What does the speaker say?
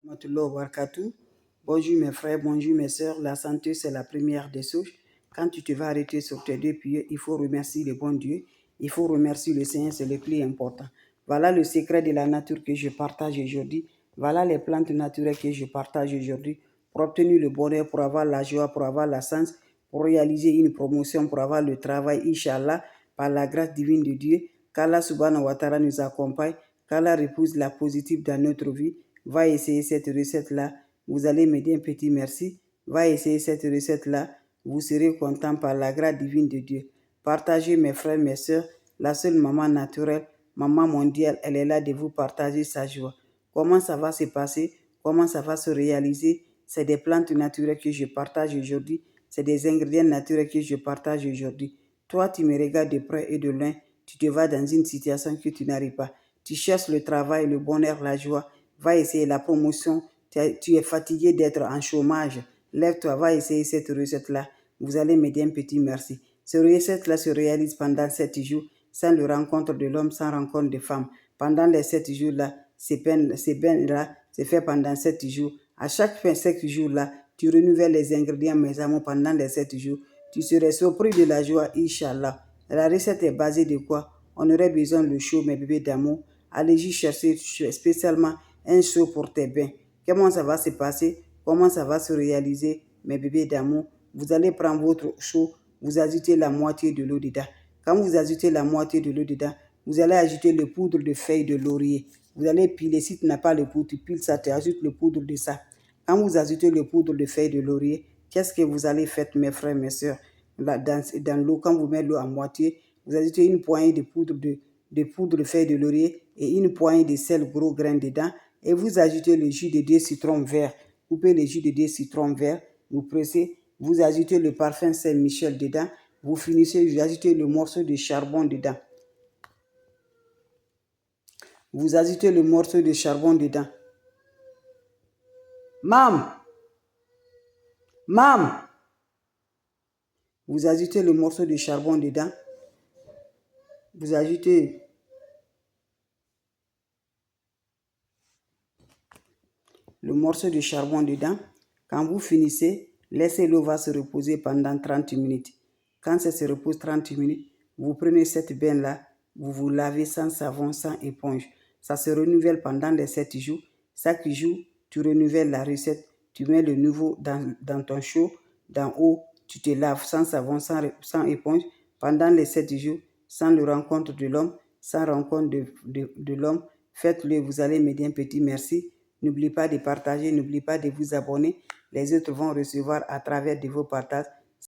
Rahmatullahi wa barakatuh. Bonjour mes frères, bonjour mes sœurs. La santé, c'est la première des choses. Quand tu te vas arrêter sur tes deux pieds, il faut remercier le bon Dieu. Il faut remercier le Seigneur, c'est le plus important. Voilà le secret de la nature que je partage aujourd'hui. Voilà les plantes naturelles que je partage aujourd'hui pour obtenir le bonheur, pour avoir la joie, pour avoir la sens, pour réaliser une promotion, pour avoir le travail, Inch'Allah, par la grâce divine de Dieu. Qu'Allah subhanahu wa ta'ala nous accompagne, qu'Allah repousse la positive dans notre vie. Va essayer cette recette-là. Vous allez me dire un petit merci. Va essayer cette recette-là. Vous serez content par la grâce divine de Dieu. Partagez mes frères, mes soeurs. La seule maman naturelle, maman mondiale, elle est là de vous partager sa joie. Comment ça va se passer? Comment ça va se réaliser? C'est des plantes naturelles que je partage aujourd'hui. C'est des ingrédients naturels que je partage aujourd'hui. Toi, tu me regardes de près et de loin. Tu te vas dans une situation que tu n'arrives pas. Tu cherches le travail, le bonheur, la joie. Va essayer la promotion. Tu es fatigué d'être en chômage. Lève-toi, va essayer cette recette-là. Vous allez me dire un petit merci. Cette recette-là se réalise pendant 7 jours, sans le rencontre de l'homme, sans rencontre de femme. Pendant les 7 jours-là, ces bains-là, c'est fait pendant 7 jours. À chaque 7 jours-là, tu renouvelles les ingrédients, mes amours, pendant les 7 jours. Tu serais surpris de la joie, Inch'Allah. La recette est basée de quoi? On aurait besoin de chaud, mes bébés d'amour. Allez-y chercher spécialement un chaud pour tes bains. Comment ça va se passer? Comment ça va se réaliser, mes bébés d'amour? Vous allez prendre votre chaud, vous ajoutez la moitié de l'eau dedans. Quand vous ajoutez la moitié de l'eau dedans, vous allez ajouter le poudre de feuilles de laurier. Vous allez piler, si tu n'as pas le poudre, tu piles ça, tu ajoutes le poudre de ça. Quand vous ajoutez le poudre de feuilles de laurier, qu'est-ce que vous allez faire, mes frères, mes soeurs? Dans l'eau, quand vous mettez l'eau à moitié, vous ajoutez une poignée de poudre de feuilles de laurier et une poignée de sel gros grain dedans. Et vous ajoutez le jus de 2 citrons verts. Coupez le jus de 2 citrons verts, vous pressez, vous ajoutez le parfum Saint-Michel dedans, vous finissez, vous ajoutez le morceau de charbon dedans. Vous ajoutez le morceau de charbon dedans. Mam! Vous ajoutez le morceau de charbon dedans. Vous ajoutez le morceau de charbon dedans. Quand vous finissez, laissez l'eau va se reposer pendant 30 minutes. Quand ça se repose 30 minutes, vous prenez cette bain-là, vous vous lavez sans savon, sans éponge. Ça se renouvelle pendant les 7 jours. Chaque jour, tu renouvelles la recette. Tu mets le nouveau dans ton chaud, d'en haut, tu te laves sans savon, sans éponge. Pendant les 7 jours, sans le rencontre de l'homme, sans rencontre de l'homme, faites-le, vous allez me dire un petit merci. N'oubliez pas de partager, n'oubliez pas de vous abonner. Les autres vont recevoir à travers de vos partages